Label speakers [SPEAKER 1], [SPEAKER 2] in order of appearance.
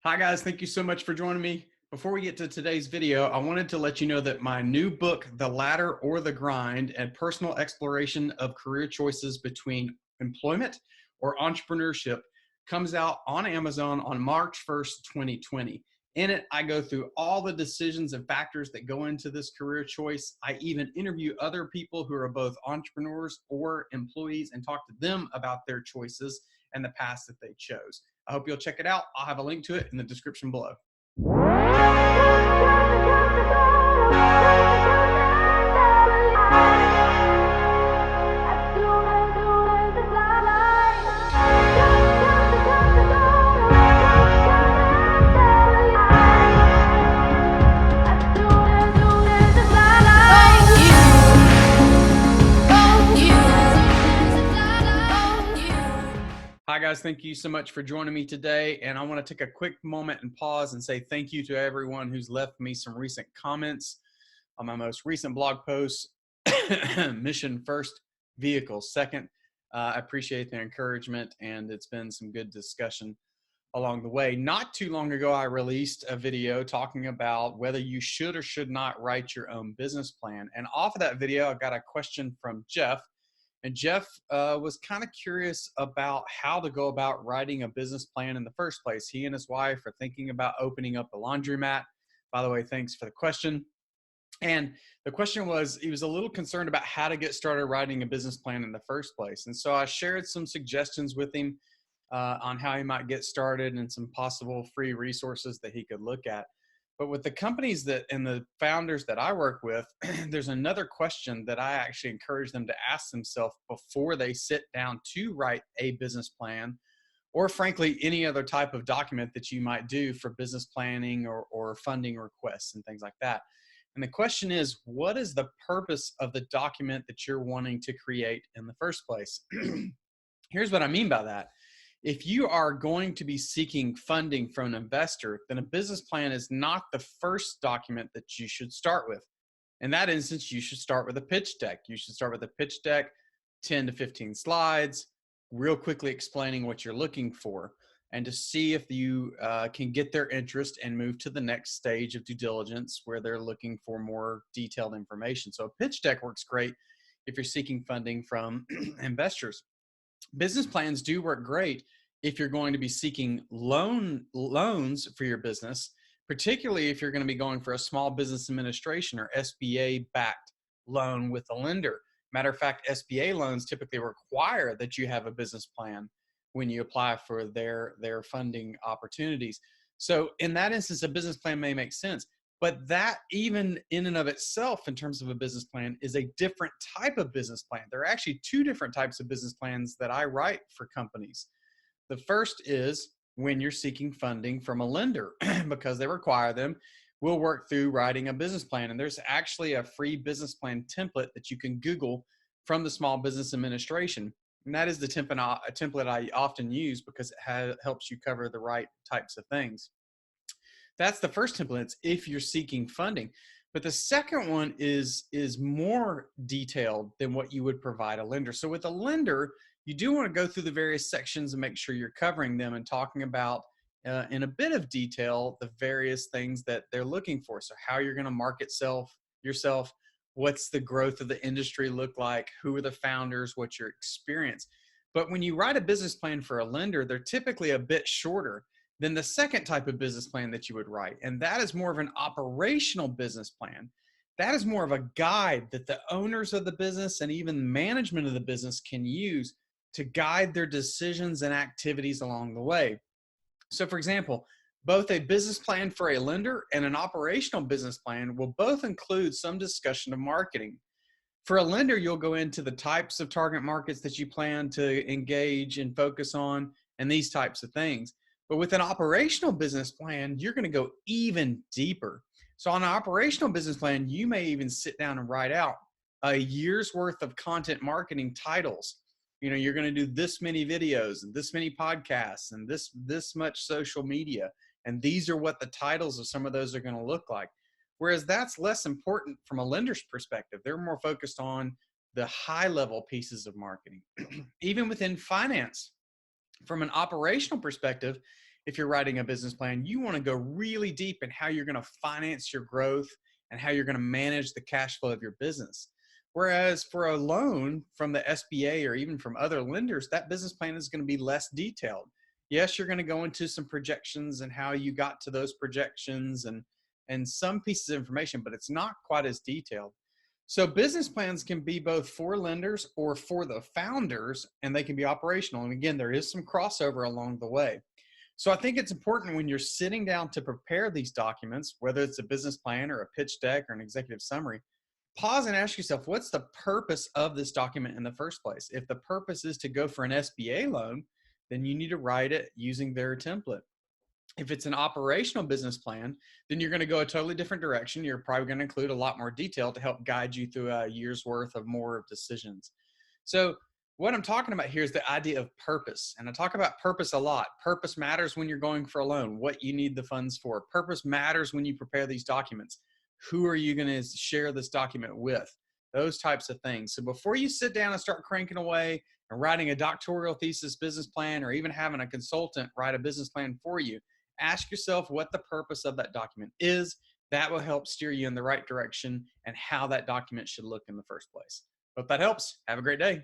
[SPEAKER 1] Hi guys, thank you so much for joining me. Before we get to today's video, I wanted to let you know that my new book, The Ladder or the Grind, and personal exploration of career choices between employment or entrepreneurship comes out on Amazon on March 1st, 2020. In it, I go through all the decisions and factors that go into this career choice. I even interview other people who are both entrepreneurs or employees and talk to them about their choices and the paths that they chose. I hope you'll check it out. I'll have a link to it in the description below. Hi guys, thank you so much for joining me today. And I want to take a quick moment and pause and say thank you to everyone who's left me some recent comments on my most recent blog post, Mission First, Vehicle Second. I appreciate the encouragement, and it's been some good discussion along the way. Not too long ago, I released a video talking about whether you should or should not write your own business plan. And off of that video, I got a question from Jeff. And Jeff was kind of curious about how to go about writing a business plan in the first place. He and his wife are thinking about opening up a laundromat. By the way, thanks for the question. And the question was, he was a little concerned about how to get started writing a business plan in the first place. And so I shared some suggestions with him on how he might get started and some possible free resources that he could look at. But with the companies that and the founders that I work with, there's another question that I actually encourage them to ask themselves before they sit down to write a business plan, or frankly, any other type of document that you might do for business planning or funding requests and things like that. And the question is, what is the purpose of the document that you're wanting to create in the first place? Here's what I mean by that. If you are going to be seeking funding from an investor, then a business plan is not the first document that you should start with. In that instance, you should start with a pitch deck. You should start with a pitch deck, 10 to 15 slides, real quickly explaining what you're looking for, and to see if you can get their interest and move to the next stage of due diligence where they're looking for more detailed information. So a pitch deck works great if you're seeking funding from investors. Business plans do work great if you're going to be seeking loans for your business, particularly if you're going to be going for a small business administration or SBA backed loan with a lender. Matter of fact, SBA loans typically require that you have a business plan when you apply for their funding opportunities. So in that instance, a business plan may make sense. But that, even in and of itself, in terms of a business plan, is a different type of business plan. There are actually two different types of business plans that I write for companies. The first is when you're seeking funding from a lender because they require them. We'll work through writing a business plan. And there's actually a free business plan template that you can Google from the Small Business Administration. And that is the template I often use because it helps you cover the right types of things. That's the first template if you're seeking funding. But the second one is more detailed than what you would provide a lender. So with a lender, you do want to go through the various sections and make sure you're covering them and talking about in a bit of detail the various things that they're looking for. So how you're going to market yourself, what's the growth of the industry look like, who are the founders, what's your experience. But when you write a business plan for a lender, they're typically a bit shorter than the second type of business plan that you would write. And that is more of an operational business plan. That is more of a guide that the owners of the business and even management of the business can use to guide their decisions and activities along the way. So for example, both a business plan for a lender and an operational business plan will both include some discussion of marketing. For a lender, you'll go into the types of target markets that you plan to engage and focus on and these types of things. But with an operational business plan, you're going to go even deeper. So on an operational business plan, you may even sit down and write out a year's worth of content marketing titles. You know, you're going to do this many videos and this many podcasts and this much social media. And these are what the titles of some of those are going to look like. Whereas that's less important from a lender's perspective. They're more focused on the high level pieces of marketing. Even within finance, from an operational perspective, if you're writing a business plan, you want to go really deep in how you're going to finance your growth and how you're going to manage the cash flow of your business. Whereas for a loan from the SBA or even from other lenders, that business plan is going to be less detailed. Yes, you're going to go into some projections and how you got to those projections and some pieces of information, but it's not quite as detailed. So business plans can be both for lenders or for the founders, and they can be operational. And again, there is some crossover along the way. So I think it's important when you're sitting down to prepare these documents, whether it's a business plan or a pitch deck or an executive summary, pause and ask yourself, what's the purpose of this document in the first place? If the purpose is to go for an SBA loan, then you need to write it using their template. If it's an operational business plan, then you're going to go a totally different direction. You're probably going to include a lot more detail to help guide you through a year's worth of more decisions. So what I'm talking about here is the idea of purpose. And I talk about purpose a lot. Purpose matters when you're going for a loan, what you need the funds for. Purpose matters when you prepare these documents. Who are you going to share this document with? Those types of things. So before you sit down and start cranking away and writing a doctoral thesis business plan, or even having a consultant write a business plan for you, ask yourself what the purpose of that document is. That will help steer you in the right direction and how that document should look in the first place. Hope that helps. Have a great day.